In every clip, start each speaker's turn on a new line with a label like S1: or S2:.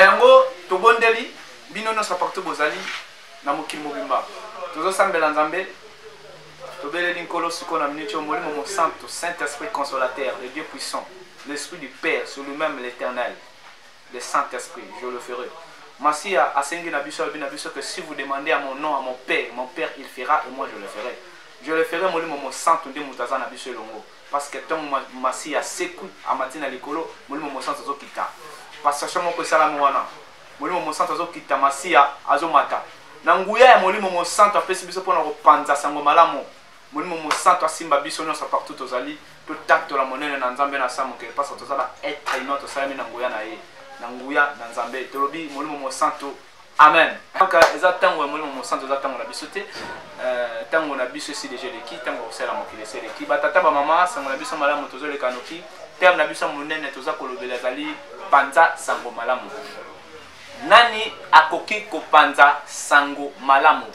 S1: yango tobondeli bino no partout bozali na mokili mobimba tozo sambela nzambe tobeleli nkolo siko na minute au molimo mo santo Saint-Esprit consolateur le Dieu puissant l'Esprit du Père sur lui-même l'Éternel le Saint-Esprit je le ferai. Merci à Sengi Nabiso que si vous demandez à mon nom, à mon Père il fera et moi je le ferai. Je le ferai molimo mo santo de mutaza Nabiso longo parce que tant merci à seku à matina likolo molimo mo santo zo kita. Parce que chamo ko sala mwana molimo mo santo zo kita merci à azomata. Na nguya ya molimo mo santo apesi biso pona ko panza sango malamu. Molimo mo santo asimba biso nyonso partout tozali to takto la monene na nzambe na samu ke parce que tozala être ino to sala mina nguya na ye. Nanguya na nzambe tolobi molimo mo santo amen. Donc eza tango molimo mo santo eza tango na biso te tango na biso si déjà leki tango osala mokili se leki batata ba mama sango na biso malamu tozole kanoki terme na biso monene toza kolobela zali panza sango malamu. Nani akoki ko panza sango malamu?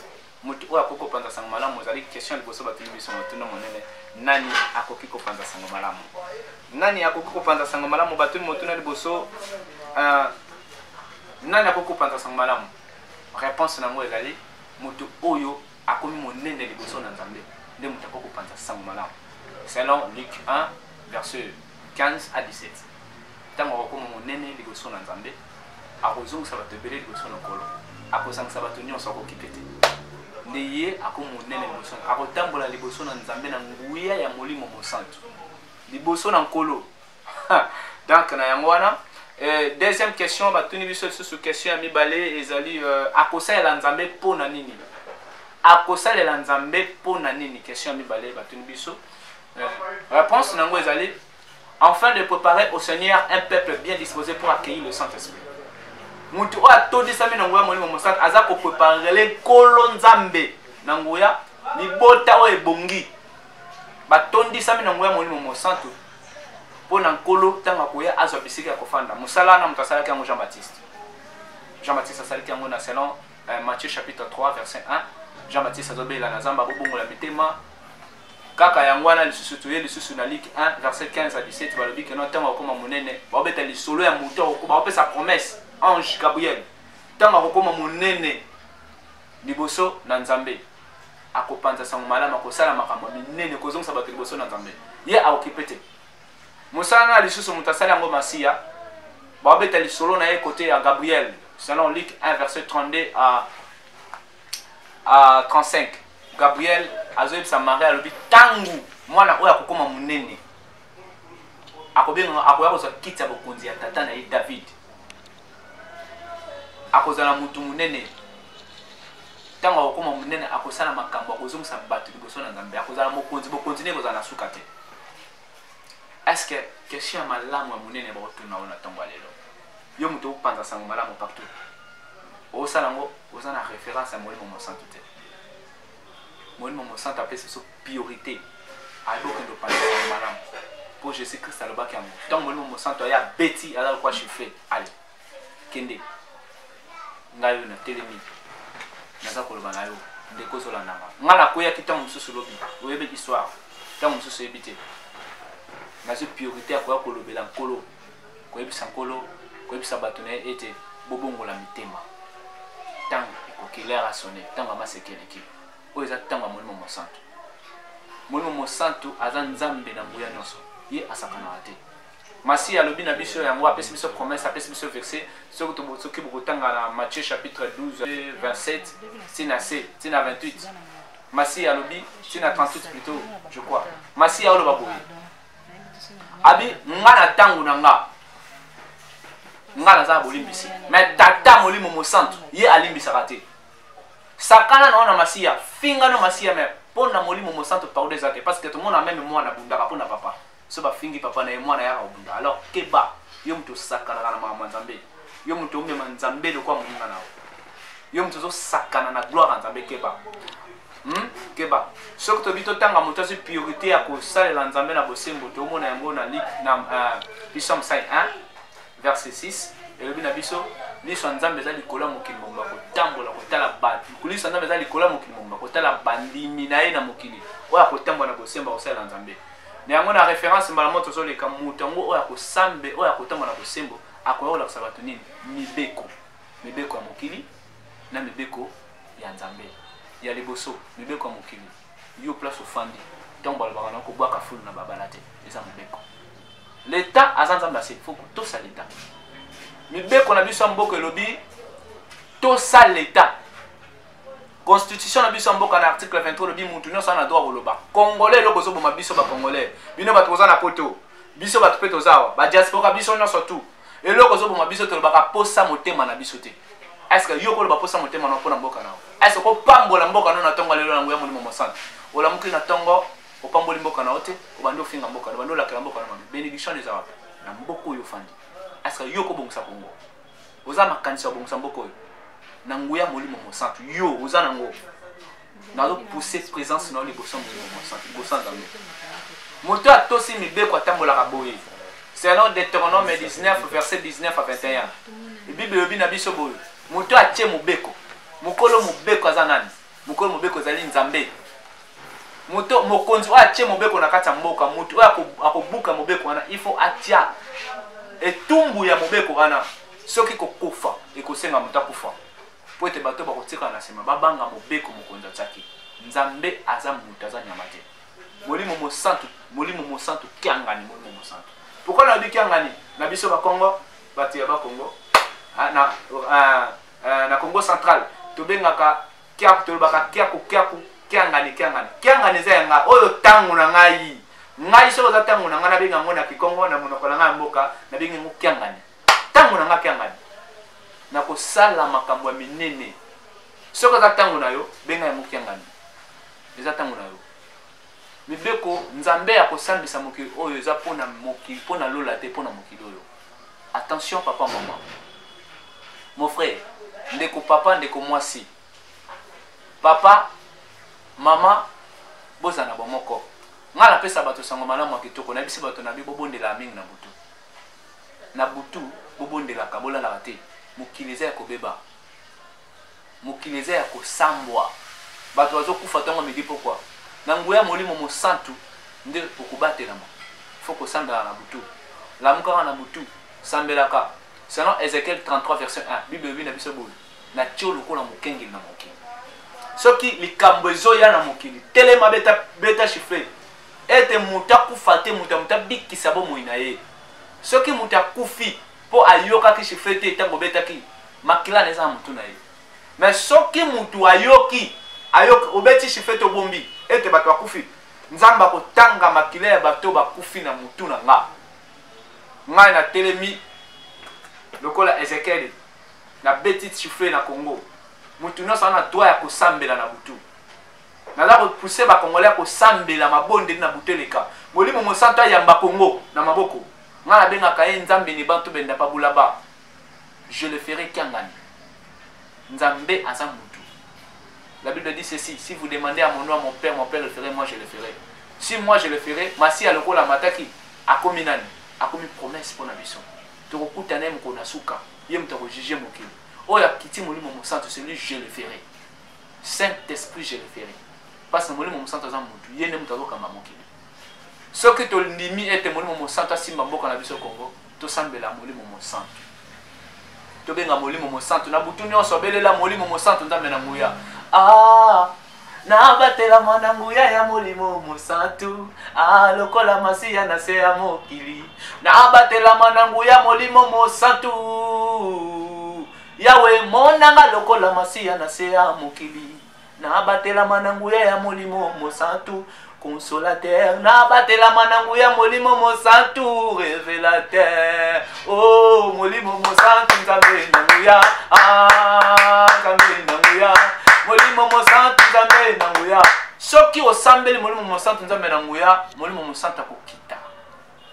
S1: Mutu oyo akoki ko panza sango malamu zali question liboso batuli biso motuna monene. Nani akoki ko panza sango malamu? Nani akoki ko panza sango malamu batuli motuna liboso nani akoki ko panza sango malamu? Réponse nango ezali mutu oyo akomi monene liboso na nzambe nde mutu akoki ko panza sango malamu. Selon Luc 1 verset 15 à 17. Tango akomi monene liboso na nzambe akozongisa bato ebele liboso na nkolo akozangisa bato nyonso akoki pete nde ye akomi monene liboso akotambola liboso na nzambe na nguya ya molimo mosantu liboso na nkolo. Donc na yango wana deuxième question batuni biso lisusu question ya mibale ezali akosalela nzambe mpo na nini? Akosalela nzambe mpo na nini? Question ya mibale batuni biso réponse nango ezali afin de préparer au Seigneur un peuple bien disposé pour accueillir le Saint-Esprit. Mutu oyo atondisami na nguya molimo mosantu aza kopreparele nkolo nzambe na nguya libota oyo ebongi batondisami na nguya molimo mosantu mpo na nkolo ntango akoya azwa bisika ya kofanda. Mosala wana moto asalaki yango Jean-Baptiste. Jean-Baptiste asalaki yango na selon Matthieu chapitre 3 verset 1. Jean-Baptiste azobela na nzambe abobongola mitema kaka yango wana lisusu toye lisusu na Luc 1 verset 15 à 17 balobi ke no ntango akoma monene baobeta lisolo ya moto baopesa promesse ange Gabriel ntango akokoma monene liboso na nzambe akopanza sango malamu akosala makambo minene kozongisa bato liboso na nzambe ye aokipe te. Mosala na lisusu moto asali yango masiya baobeta lisolo na ye kote ya Gabriel selon Luc 1 verset 32 à 35. Gabriel azoyebisa Marie alobi tangu mwana oyo akokoma monene akobenga akoya kozwa kiti ya bokonzi ya tata na ye David akozala mutu monene tango akokoma monene akosala makambo akozongisa bato liboso na nzambe akozala mokonzi bokonzi ne kozala na suka te. Est-ce que question ya malamu ya monene bakotuna ona ntango ya lelo yo mutu opanza sango malamu partout osala ngo oza na référence ya molimo mosantu te. Molimo mosantu apesi biso priorité ayebokende opanza sango malamu mpo Jésus Christ alobaki yango ntango molimo mosantu aya beti aza lokwa chiffre ale kende ngai oyo natelemi naza koloba na yo ndeko ozolandanga ngai nakweyaki ntango mosusu lobi oyebi histoire ntango mosusu oyebi te nazwi priorité ya koya kolobela nkolo koyebisa nkolo koyebisa bato na ye ete bobongola mitema ntango ekoki lere asone ntango amasekeleki oyo eza ntango ya molimo mosantu. Molimo mosantu aza nzambe na nguya nyonso ye asakanaka te. Masi alobi na biso yango apesi biso promesse apesi biso verset soki bokotanga na Matthieu chapitre 12 27 tina 28 Masi alobi tina 38 plutôt je crois. Masi aloba boye abi nga na tango na nga naza bolimbisi mais tata molimo mosantu ye alimbisaka te sakana na ona masiya finga no masiya mais pona molimo mosantu par des até parce que tout le monde a même moi na bundaka pona papa so ba fingi papa na mwana ya bunda alors keba yo mtu sakana na mama nzambe yo mtu umbe manzambe de kwa munga nao yo mtu zo sakana na gloire nzambe keba keba soki tobito tanga moto asi priorité ya kosalela nzambe na bosembo tomona yango na Psaume 1 verset 6 elobi na biso liso nzambe eza likolo ya mokili mobimba kotambola kotala bato liso nzambe eza likolo ya mokili mobimba kotala bandimi na ye na mokili oyo akotambola na bosembo akosalela nzambe na yango na référence mbala moto tozoleka moto yango oyo akosambe oyo akotambola na bosembo akoyola kusaba tunini mibeko ya mokili na mibeko ya nzambe ya liboso mibeko ya mokili yo place ofandi donc balobaka na kobwaka fulu na babala te eza mibeko l'état aza nzambe ase faut tosa l'état mibeko na biso ya mboka elobi tosa l'état constitution na biso ya mboka na article 23 elobi mutu nyonso ana droit koloba congolais eloko ozoboma biso bacongolais bino bato koza na poto biso bato mpe tozawa badiaspora biso nyonso tu eloko ozoboma biso tolobaka posa motema na biso te est-ce que yo koloba posa motema na mpona mboka nao est-ce que opambola mboka nao na ntongo lelo na nguya molimo mosante olamuki na ntongo opamboli mboka nao te obandi ofinga mboka nao obandi olakela mboka nao bénédiction eza wapi na mboka oyo ofandi est-ce que yo kobongisa kongo oza makanisi ya kobongisa mboka oyo na nguya molimo mosante yo oza nango nazopouse présence na yo liboso molimo mosante liboso nzambe moto atosi mibeko atambolaka boye selon Deutéronome 19 verset 19 à 21 ebible elobi na biso boye moto atie mobeko mokolo mobeko aza nani mokolo mobeko ezali nzambe moto mokonzi oyo atie mobeko na kati ya mboka moto oyo akobuka mobeko wana il faut atia etumbu ya mobeko wana soki kokufa ekosenga moto akufa po ete bato bakotikala na nsima babanga mobeko mokonzi atiaki nzambe aza moto aza nyama te molimo mosantu kiangani molimo mosantu pourquoi na biki angani na biso bakongo bato ya bakongo na Congo central tobengaka kiaku tolobaka kiangani eza yanga oyo tango na ngai soki oza tango na ngai nabenga ngo na kikongo na monoko na ngai mboka nabenga ngo kiangani tango na ngai kiangani na kosala makambo ya minene soki oza tango na yo benga yango kiangani eza tango na yo mibeko nzambe akosambisa mokili oyo eza mpona mokili mpona lola te mpona mokili oyo attention papa mama mon frère ndeko papa ndeko mwasi papa mama bozana bomoko nga napesa bato sango malamu ya kitoko nayebisi bato na bi bobondela mingi na butu bobondelaka bolalaka te mokili eza ya kobeba mokili eza ya kosambwa bato bazokufa ntongo midi pokwa na nguya molimo mosantu nde okobatelama fo kosambela na butu lamukaka na butu sambelaka selon Ézéchiel 33 verset 1 bible ebi na biso boye na tio lokola mokengeli na mokili soki likambo ezoya na mokili telema beta chiffre ete moto akufa te moto abikisa bomoi na ye soki moto akufi mpo ayokaki chiffre te ntango obetaki makila na eza na motu na ye mais soki moto ayoki obeti chiffre te obombi ete bato bakufi nzambe akotanga makila ya bato bakufi na motu na nga ngai na telemi lokola Ezekiel na beti chiffre na Congo motu nyonso ana droit ya kosambela na butu naza kopousse bakongolais kosambela mabondeli na butu eleka molimo mosantu ayamba Congo na maboko ngai nabengaka ye nzambe ni bantu benda pabulaba je le ferai kiangani nzambe aza mutu. La Bible dit ceci, si vous demandez à mon nom, à mon père le ferait, moi je le ferai. Si moi je le ferai, Masi alokola mataki akomi nani akomi promesse pour nabiso tokokutana mo kona suka ye mutako juger mokili oya kiti molimo mosantu celui je le ferai. Saint-Esprit je le ferai parce que molimo mosantu za mutu ye ne mutako kama mokili soki to ndimi ete molimo mosantu asimba mboka na biso Congo to sambela molimo mosantu to benga molimo mosantu na butu nyonso belela molimo mosantu nzambe na nguya na batela mwana nguya ya molimo mosantu lokola masiya na se ya mokili na batela mwana nguya molimo mosantu yawe monanga lokola masiya na se ya mokili na batela mwana nguya ya molimo mosantu consolateur na batela mwana nguya molimo mosantu révélateur oh molimo mosantu nzambe na nguya nzambe na nguya molimo mosantu nzambe na nguya soki osambeli molimo mosantu nzambe na nguya molimo mosantu akokita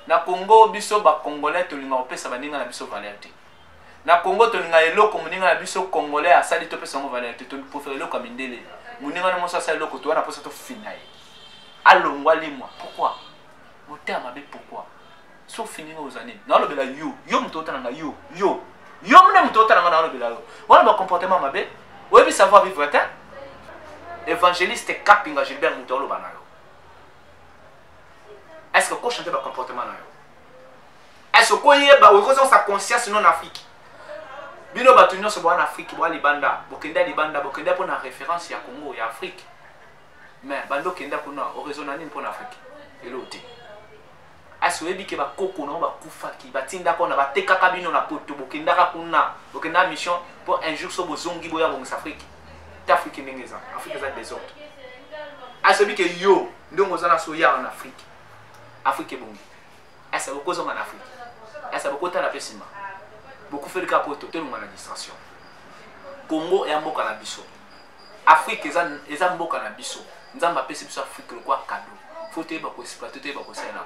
S1: na Congo biso ba congolais tolinga opesa baninga na biso valeur te na Congo tolinga eloko moninga na biso congolais asali to pesa ngo valeur te to préférer eloko mindele moninga na mosa asali eloko to wana posa to finaye alongwa limwa pourquoi moteur mabe pourquoi so fini aux années na lobela yo mutota na yo mune mutota na lobela yo wana ba comportement mabe oui, savoir vivre, hein? Évangéliste Kapinga Gilbert Moutolo Banayo. Est-ce que vous chantez votre comportement? Est-ce est-ce qu'on y est bah on sa conscience non Afrique bino ba tunyo so en Afrique bo libanda bokenda bokenda pour na référence ya Congo ya Afrique mais bando kenda kuna horizon nani pour Afrique elote est-ce que bike ba koko no ba kufaki batinda ko na bateka kabino na poto bokenda kuna bokenda mission pour un jour so bozongi boya bo Afrique d'Afrique ningeza Afrique za des autres est-ce que yo ndongo za na so ya en Afrique Afrique bongi est-ce que ko zo en Afrique est-ce que ko ta la pesima beaucoup fait de capoto tout le monde la distraction Congo et mboka na biso Afrique eza mboka na biso nzamba pesi biso Afrique quoi cadeau faut te ba ko exploiter te ba ko sala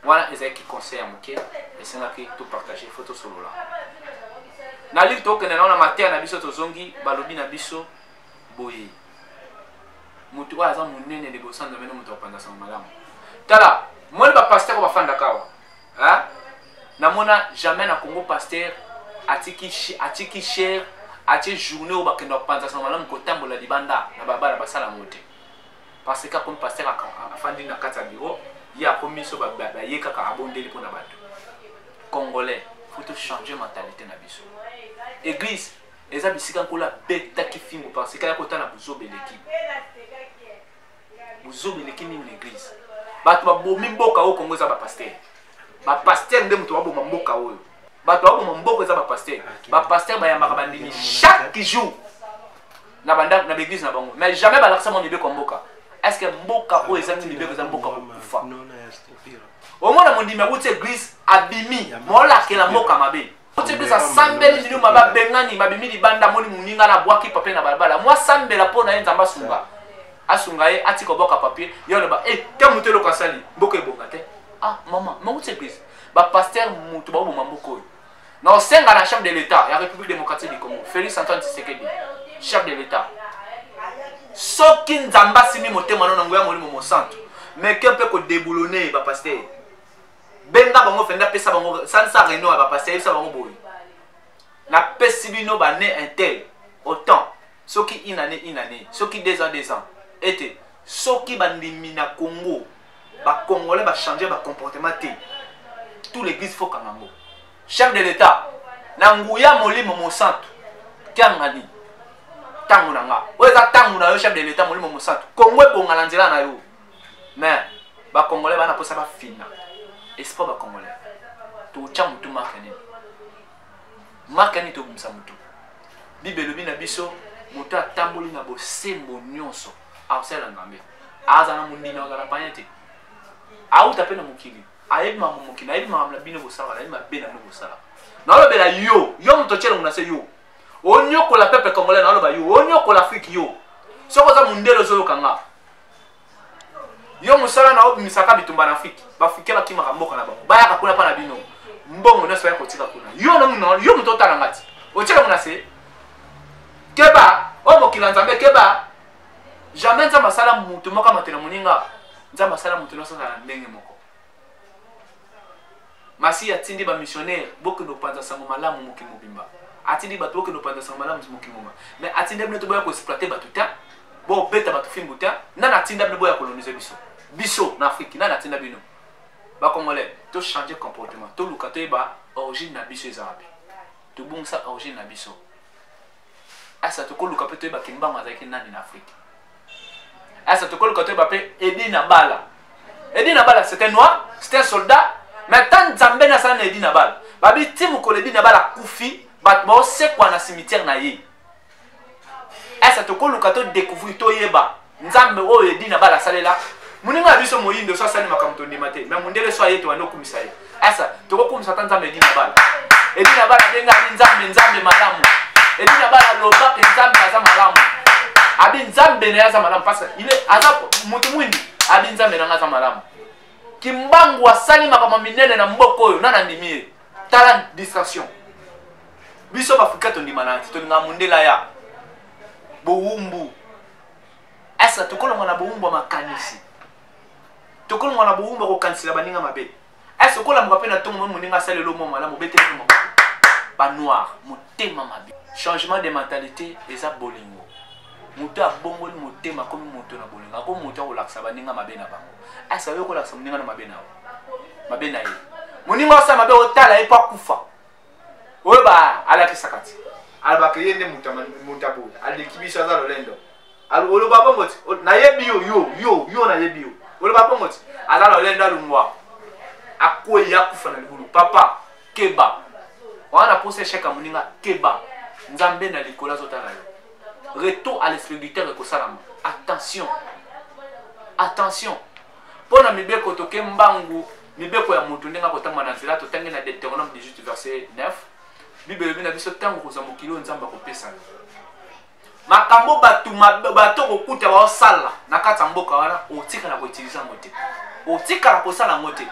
S1: voilà les qui conseil à moké et c'est là que tout partager photo solo là na livre to que na matière na biso to zongi balobi na biso boye mutu wa za munene de bosan de meno mutu opanda sa malamu tala moi ba pasteur ba fanda kawa hein namona jamais na Congo pasteur atiki cher ati journée au bakenda opanda sa malamu ko tambola libanda na babala basala mote parce que comme pasteur afandi na kata bureau ya komiso ba yeka ka abondeli pour na bato congolais faut tout changer mentalité na biso église eza bisika nkola beta ki fingo parce que ya kota na buzobeleki ni l'église bato ba bomi mboka o Congo eza ba pasteur nde muto ba boma mboka oyo bato ba boma mboka eza ba pasteur ba yambaka bandimi chaque jour na banda na église na bango mais jamais ba laksa mon idée comme mboka est-ce que mboka o eza ni idée que mboka kufa au moins mon dimi a église abimi mola ke la mboka mabe église a sambeli ni maba bengani babimi di banda moni muninga na bwaki papier na balabala moi sambela pona yenza masunga asunga ye atiko boka papier yone ba te mutelo kasali mboka ebonga te ah maman ma wote église ba pasteur mutu ba bomba mboko na senga na chef de l'état ya République démocratique du Congo Félix Antoine Tshisekedi chef de l'état soki nzamba simi motema no ngoya molimo mo centre mais que peut ko déboulonner ba pasteur benga bango fenda pesa bango sansa reno ba pasteur ça bango boy na pesi bino ba né intel autant soki une année soki 2 ans était soki bandimi na Congo ba congolais ba changer ba comportement té tout l'église faut kanango chef de l'état na nguya molimo mo centre kangani tangu nanga oza tangu na yo chef de l'état molimo mo centre Congo bonga na nzela na yo mais ba congolais bana posa ba fina espoir ba congolais to cha mutu makani to bumsa mutu bibelo bina biso mutu atamboli na bosembo nyonso ausela ngambe azana mundina ngala panyete auta pena mukili ayebi mamu mukili ayebi mamu bino bosala ayebi mabena no bosala na lo bela yo muto chelo muna se yo onyo ko la peuple congolais na lo ba yo onyo ko l'Afrique yo soko za mundelo zo kanga yo musala na obi misaka bitumba na Afrique ba Afrique ba kimaka mboka na bango ba ya kakuna pa na bino mbongo na so ya kotika kuna yo no muno yo muto tala ngati o chelo muna se keba o mokila nzambe keba jamais nzamba sala mutu moka matena muninga nzamba sala mutu no sala ndenge moko masi atindi ba missionnaire boke no panza sango malamu moki mobimba atindi ba boke no panza sango malamu moki moma mais atindi bino to boya ko exploiter ba tuta bo beta ba tufimbu ta nana atinda bino boya coloniser biso na Afrique nana atinda bino ba congolais to changer comportement to lukato ba origine na biso ezabi to bungsa origine na biso asa to ko lukato ba kimbanga za kinani na Afrique asa to ko lukato ba pe Edi Nabala c'était un noir c'était un soldat mais tant nzambe na sana Edi Nabala babi timu ko Edi Nabala kufi bat bo se kwa na cimetière na ye asa to ko lukato découvrir to yeba nzambe o Edi Nabala salela muninga biso moyindo so sali makamto ndimate mais mundele so ayeto ando kumisa ye asa to ko kumisa tant nzambe Edi Nabala denga nzambe malamu Edi Nabala loba nzambe aza malamu abi nzambe na yaza malamu parce il est aza mutu mwindi abi nzambe na ngaza malamu kimbangu asali makama minene na mboko oyo nana ndimie tala distraction biso bafrika to ndimana to nga mundela ya boumbu asa tukolonga na boumbu makanisi tukolonga na boumbu ko kansila baninga mabe asa kola mkape na tongo muninga salelo mo malamu bete mo ba noir motema mabe changement de mentalité eza bolingo mutu abongoli motema comme mutu na bolingo ko mutu ko laksa baninga mabe na bango asa yo ko laksa muninga na mabe na ye moninga osala mabe otala ye po akufa oyo alakisaka ti alobaka ye nde moto aboye aleki biso aza lolendo oloba bongo ti nayebi yo nayebi yo oloba bongo ti aza lolendo alungwa akwei akufa na libulu papa keba wana pose cheka moninga keba nzambe na likolo azotala yo retour à l'esprit du terre ekosalama attention attention mpona mibeko toke mbangu mibeko ya motu ndenge akotanga na nzela totangi na Deutéronome 18 verset 9 bible elobi na biso ntango kozwa mokili oyo nzambe akopesa makambo bato kokuta baosala na kati ya mboka wana otikala koutilize yango te otikala kosala yango te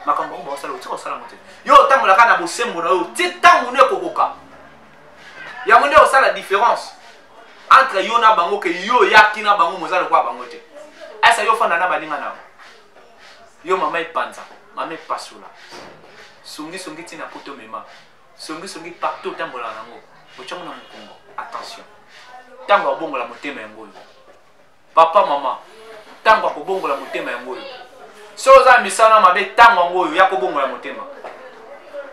S1: makambo oyo baosala otika kosala yango te yo otambolaka na bosembo na oyo ti ntango nde ekokoka yango nde osala différence entre yo na bango ke yo yaki na bango moza lokwa bango te asa yo fanda na baninga na yo mama epanza mama epasula songi tina poto mema songi partout tambola nango ochango na mokongo attention tango abongola motema yango papa mama tango akobongola motema yango so oza misana mabe tango yango ya kobongola motema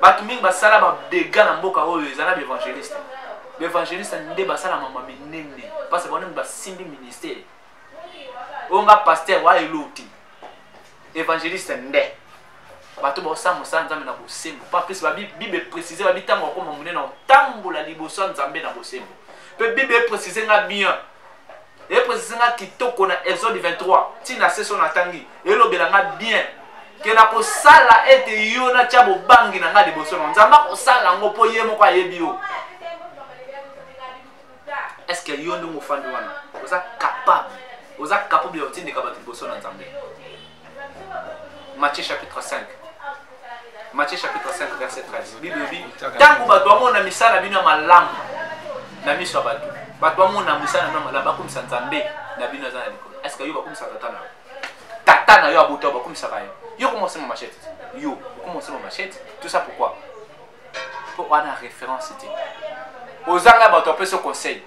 S1: bato mingi basala badega na mboka oyo ezala baevangeliste l'évangéliste nde basala mama minene parce que bonne basimbi ministère onga pasteur wa eloti évangéliste nde bato bosa musa nzambe na bosembo pas plus ba bible préciser ba bitango ko mamune na tambola liboso nzambe na bosembo pe bible préciser nga bien et préciser nga kitoko na Exode 23 tina seso na tangi elobela nga bien ke na ko sala ete yo na cha bobangi na nga liboso na nzamba ko sala ngo po ye moko ayebi yo. Est-ce que yo ndongo fandi wana oza capable de otindi ka bato liboso na nzambe? Matthieu chapitre 5 verset 13 Bible dit tango bato amona misala bino malamu na miso ya bato amona misala na malamu bakomisa nzambe na bino za na likolo. Est-ce que yo bakomisa tata na yo abuta bakomisa ba yo commencer ma machette yo commencer ma machette tout ça pourquoi? Pour avoir référence c'était ozanga bato apesa conseil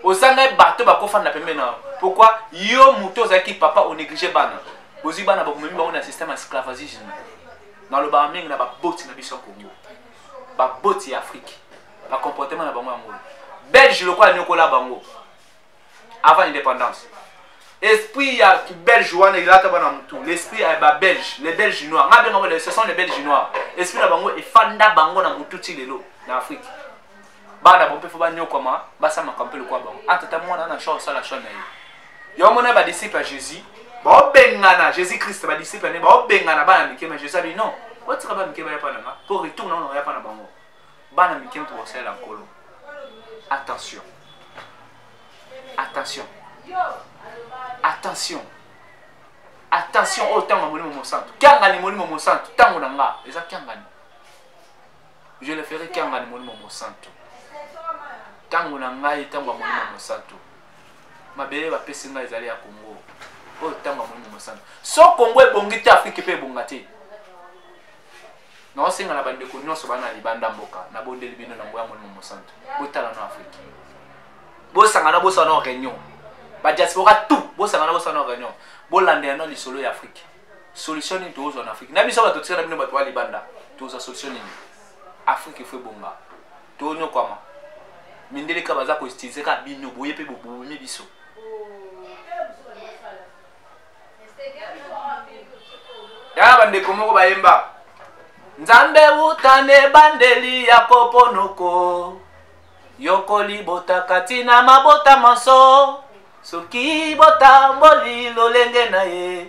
S1: ozanga bato bakofanda pembe na pourquoi yo muto zaki papa o négliger bana bozi bana ba komemi ba na système esclavagisme dans le baming na ba boti na biso Congo ba boti Afrique ba comportement na bango yango belge le quoi nyokola bango avant l'indépendance esprit ya belge wana ilata bana mutu l'esprit ya ba belge les belges noirs ngabe ngabo ce sont les belges noirs esprit na bango efanda bango na mutu ti lelo na Afrique bana bompe fo ba nyokoma basa makampe le kwa bango atata mwana na chose sala chose na yo mona ba disciple à Jésus ba bengana Jésus Christ ba disciple ne ba bengana bana mikema Jésus a dit non otika ba mikema ya pana nga pour retourner na ya pana bango bana mikema to sala nkolo. Attention attention attention attention au tango molimo mo santo kangani molimo mo santo tango na nga eza kangani je le ferai kangani molimo mo santo tango na ngai tango molimo mo santo mabele ba pesi ngai ezali ya Congo o tango molimo mo santo so Congo ebongi te Afrique pe bonga te na osenga na bande ko nyonso bana libanda mboka na bondeli bino na ngoya molimo mo santo botala na Afrique bosanga na bosana réunion ba diaspora tout bosanga na bosana réunion bolande na lisolo ya Afrique solution ni tozo en Afrique na biso ba totsela bino bato libanda tozo solution ni Afrique fe bonga to no kama mindele ka baza ko stiliser ka bino boye pe bobo mi biso ya bande komoko bayemba nzambe utane bandeli ya koponoko yokoli bota katina mabota maso soki bota mboli lolenge na ye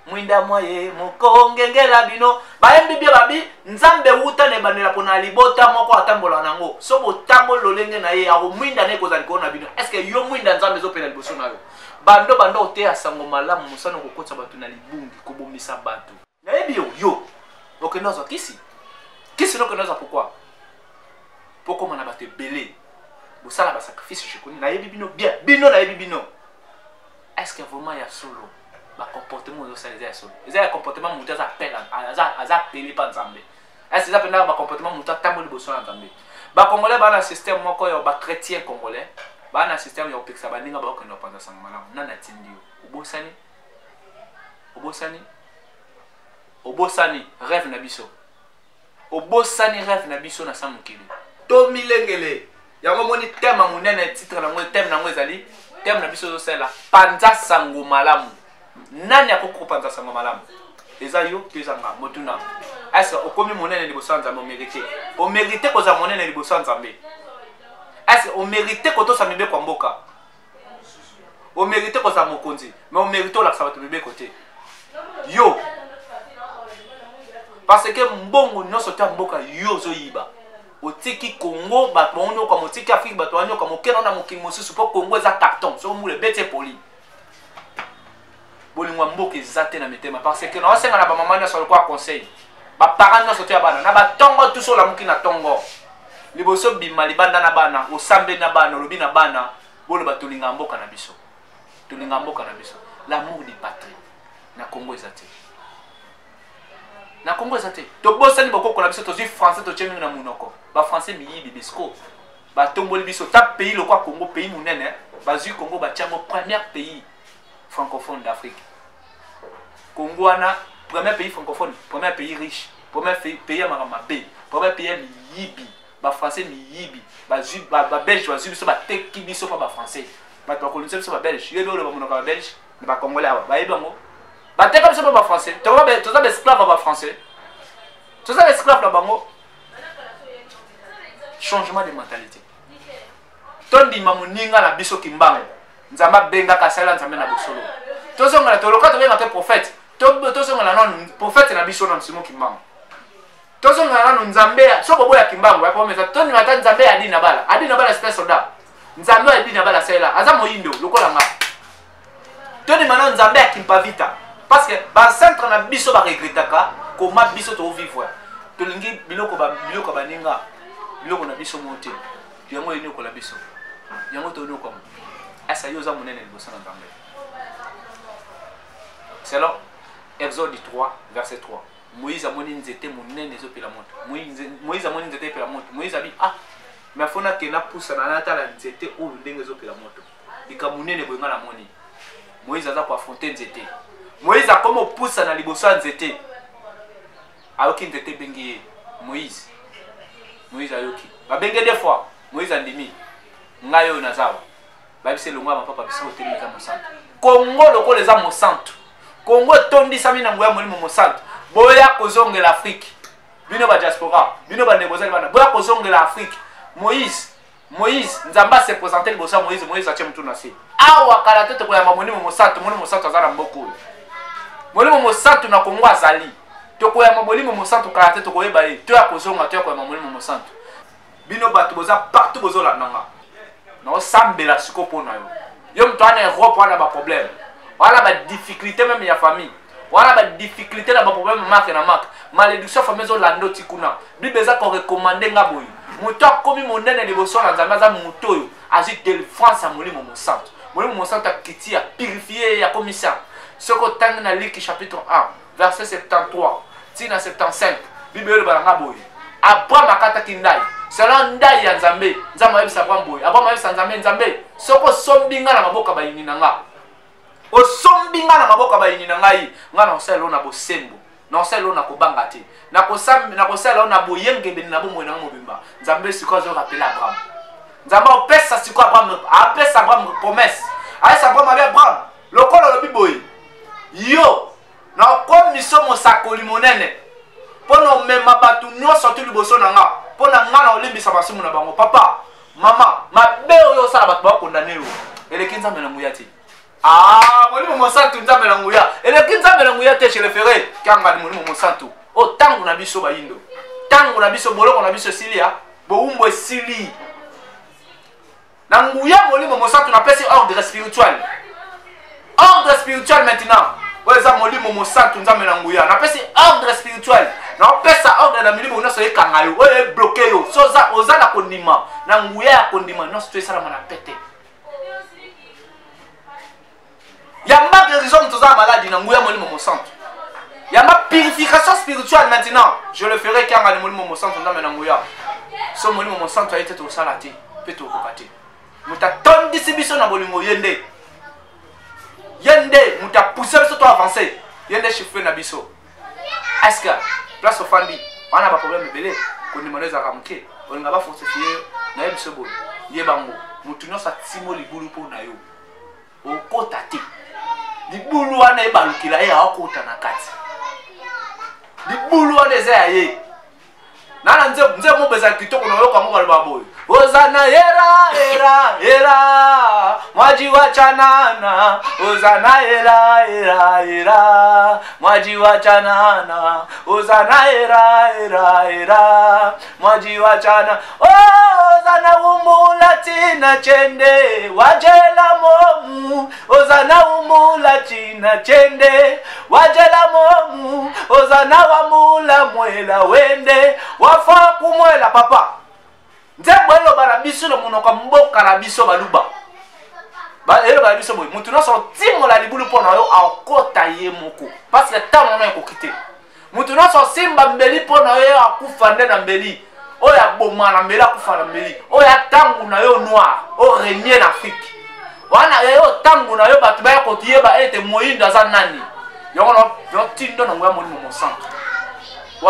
S1: mwinda mwaye mokongengela bino bayembi bia babi nzambe utane bandela pona libota moko atambola nango so botambo lolenge na ye ako mwinda ne kozali kona bino est-ce que yo mwinda nzambe zopela liboso na yo bando oteya sango malamu musana kokotsa bato na libungi kobomisa bato nayebi yo okenoza kisi nokenoza pourquoi mana bato ebele bosala ba sacrifice je connais nayebi bino bien bino nayebi bino est-ce que vraiment ya solo ba comportement de ça ya solo eza comportement muta za pela aza pele pa nzambe est-ce que pena ba comportement muta tamboli boso na nzambe ba congolais ba na système moko ya ba chrétien congolais ba na système ya opeksa ba ninga ba okenda panza sang malamu nana tindio obosani obosani rêve na biso obosani rêve na biso na samukili to milengele yango moni thème monene titre na ngo thème na ngo ezali thème na biso zosela panza sango malamu nani akoko panza sango malamu eza yo peza nga motuna est-ce okomi monene liboso nzambe o mérité koza monene liboso nzambe est-ce o mérité kotosa mibe kwa mboka o mérité koza mokonzi mais o mérité olakisa bato mibe kote yo parce que mbongo nyonso ta mboka yo ozoyiba otiki Congo bato banyoka motiki Afrique bato banyoka mokena na mokili mosusu po Congo eza carton so mule bete poli bolingwa mboka ezate na mitema parce que na senga na ba mama nyonso kwa conseil ba parents nyonso te bana na ba tongo tout so la muki na tongo liboso bima libanda na bana osambe na bana lobi na bana bolo batulinga mboka na biso tulinga mboka na biso l'amour du patrie na Congo ezate na Congo ezate to bosani boko na biso to zi français to chemi na munoko ba français mi yibi bisko ba tomboli biso ta pays le kwa Congo pays munene ba zi Congo ba tiango premier pays francophone d'Afrique. Congo a premier pays francophone, premier pays riche, premier pays amamabé, premier pays miyibi, ba français miyibi, ba belge ba zubi so ba teki biso pa ba français. Ba to kolonise biso ba belge, yebe o le ba monoko ba belge, ba congolais ba yebango. Ba teka biso pa ba français, to za esclave ba français. To za esclave la bango. Changement de mentalité. Tondi mamuninga la biso kimbango. Nzamba benga kasala nzambe na bosolo tozonga na toloka to benga ke prophète tozonga na non prophète na biso na nsimo kimbango tozonga na non nzambe so bobo ya kimbango ya promesa toni mata nzambe adi na bala c'est soldat nzambe adi na bala sela aza moyindo lokola nga toni mana nzambe ya kimpavita parce que ba centre na biso ba regretaka koma biso to vivre tolingi biloko baninga biloko na biso mote yango yini ko la biso yango to no comme asa yoza monene liboso na nzambe selon Exode 3 verset 3 Moïse amoni nzete monene ezopela moto Moïse amoni nzete epela moto Moïse abi mais fona ke na pusa na natala nzete oyo ndenge ezopela moto bika monene boyenga na moni Moïse aza ko affronter nzete Moïse akoma pusa na liboso ya nzete ayoki nzete bengi Moïse ayoki babenge deux fois Moïse andimi ngayo nazawa babise longwa papa biso oteli za mosantu Congo loko leza mosantu Congo tondi sami na ngoya molimo mosantu boya kozongela Afrique bino ba diaspora bino ba négocier bana boya kozongela Afrique Moïse nzamba se présenter liboso Moïse atie mutu na se awa kala tete ko ya molimo mosantu azala mboko molimo mosantu na Congo azali to ko ya molimo mosantu kala tete ko yeba ye to ya kozonga to ya ko ya molimo mosantu bino bato boza partout bozola nanga non sambela siko pona yo mtu ana Europe wana ba problème wala ba difficulté même ya famille wala ba difficulté na ba problème marque na marque malédiction famille zo lando tikuna bibeza ko recommander ngaboyi muto akomi monene liboso na nzambe za muto yo azi délivrance molimo mosantu akiti ya purifier ya commission soko tang na Luc chapitre 1 verset 73 tina 75 bibelo ba ngaboyi Abraham akata kindai selon ndai ya nzambe nzambe yebisa Abraham boy Abraham yebisa nzambe soko sombinga na maboka bayini nanga o sombinga na maboka bayini nanga yi nga na oselo na bosembo na oselo na kobanga te na koselo na boyengebe na bomwe na mobimba nzambe siko zo rappeler Abraham nzambe opesa siko Abraham promesse ayesa Abraham lokolo lobi boy yo na komisio mosakoli monene pono mema batu nyonso tu liboso na nga pona nga na olimbisa basimu na bango papa mama mabe oyo sala batu ba condamner yo eleki nzambe na nguya te molimo mosantu nzambe na nguya eleki nzambe na nguya te chez le ferré kanga ni molimo mosantu o tangu na biso bayindo tangu na biso boloko na biso silia boumbo sili na nguya molimo mosantu na pesi ordre spirituel maintenant weza molimo mosantu nzambe na nguya na pesi ordre spirituel na pesa ordre na milimo nyonso ekanga yo oyo bloqué yo soza oza na kondima na nguya ya kondima nyonso to esala na pete yamba guérison toza maladie na nguya molimo mosantu yamba purification spirituelle maintenant je le ferai kanga molimo mosantu nzambe na nguya so molimo mosantu ayete to sala te pe to kokate muta tondisi biso na bolingo yende muta pousser biso to avancer yende chiffre na biso est-ce que place au fandi on a pas problème belé qu'on demande à ramke on n'a pas fortifié na biso bo yebango mutu no sa timo libulu po na yo o kota te libulu wana ebalukila ye akota na kati libulu wana eza ye nana nze mo beza kitoko na yo kwa mo balba boy ozana era mwaji wa chanana ozana era mwaji wa chanana ozana era mwaji wa chana ozana umula tina chende wajela momu ozana umula tina chende wajela momu ozana wamula mwela wende wafa kumwela papa nzembo elo bana biso le monoko mboka na biso baluba ba elo bana biso boy mutu no so timo la libulu pona yo akota ye moko parce que tant on a kokite mutu no so simba mbeli pona yo akufa nde na mbeli oya boma na mbeli akufa na mbeli oya tangu na yo noir o renier na Afrique wana yo tangu na yo batu ba kotiye ba ete moyinda za nani yo no tindo na ngwa molimo mo centre ou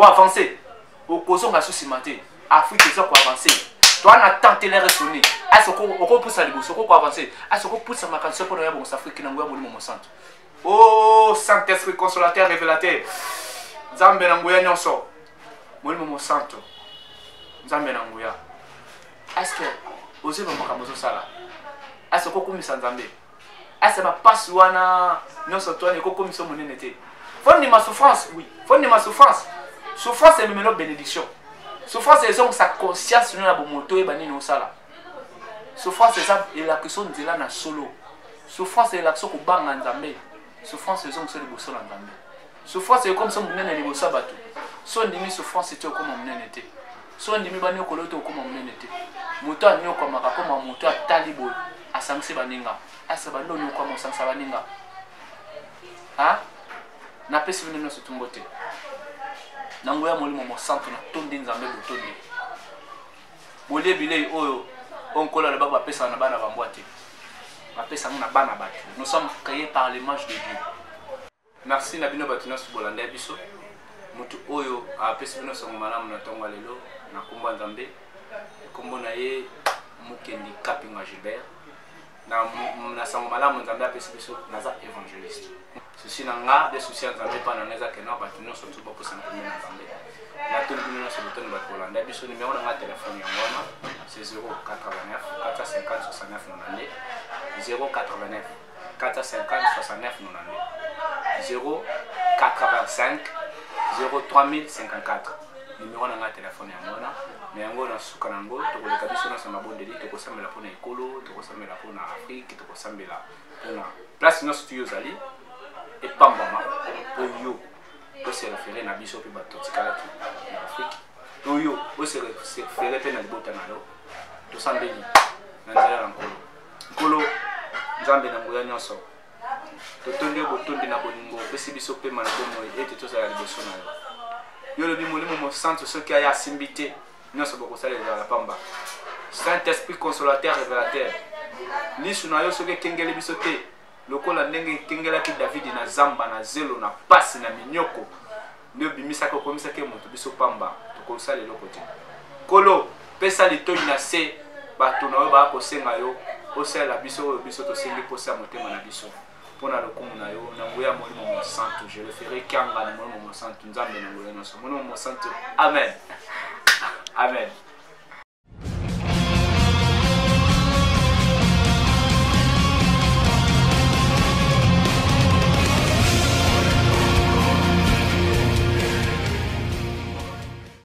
S1: avancer au cause on a sous cimenté Afrique c'est quoi avancer toi on a tenté les ressonner à ce qu'on pousse à l'ébauche qu'on avancer à ce qu'on pousse à ma cancer pour nous bon Afrique qui n'envoie mon centre oh Saint-Esprit consolateur révélateur Nzambe nangoya nyonso mon centre Nzambe nangoya est-ce que osez me makambo so sala est-ce qu'on komisa Nzambe est-ce ma passe wana nyonso toi ne ko komisa monene te faut ni ma souffrance oui faut ni ma souffrance. Souffrance est même bénédiction. Souffrance est sa conscience nous la moto et bani nous sala. Souffrance est ça et la question de là na solo. Souffrance est l'action ko banga Nzambe. Souffrance est ça le bosso Nzambe. Souffrance est comme ça mon nene libosa bato. So ndimi souffrance était comme mon nene était. So ndimi bani ko loto comme mon nene était. Moto a nyoko maka comme moto a talibo a sangse baninga. Asa bando nyoko mo sangsa baninga. Hein? Na pesi venu no sutumbote. Nangoya molimo mo centre na tondi Nzambe botondi bolie bilei oyo onkola le baba pesa na bana bambwate bapesa na bana batu nous sommes créés par l'image de Dieu. Merci na bino batuna su bolanda biso mutu oyo a pesa bino songo malamu na tonga lelo na kombo Nzambe kombo na ye Mukendi Kapinga Gilbert na songo malamu Nzambe a pesa biso naza évangéliste. Ceci n'a pas de soucis en Zambie pendant les années que nous surtout pour s'entraîner en Zambie. La tour de sur le ton de Hollande. Biso numéro de ma téléphone c'est 089 450 69 90 089 450 69 90 085 03054 numéro de ma téléphone mais en gros dans ce canango tu peux le cabisso dans son abonné tu peux s'amener pour l'écolo tu peux s'amener pour l'Afrique tu peux s'amener pour la place nos studios ali et pambama pour yo pour se référer na biso pe batotikala ki na Afrique pour yo pour se référer pe na libota na yo to sambeli na nzela nkolo Nzambe na ngoya nyonso to tondi botondi na bolingo pesi biso pe mana bomo ete to sala liboso na yo le bimolimo mo centre ce qui a asimbité nyonso boko sala la pamba Saint-Esprit consolateur révélateur lisu na yo soke kengele biso te lokola ndenge kengela ki David na zamba na zelo na pasi na minyoko ndio bimisa ko komisa ke moto biso pamba to ko sala loko te kolo pesa litoi na se bato na yo ba ko senga yo osala biso biso to sengi posa motema na biso pona lokumu na yo na ngoya molimo mo santo je le ferai kanga na molimo mo santo Nzambe na ngoya na so molimo mo santo amen amen.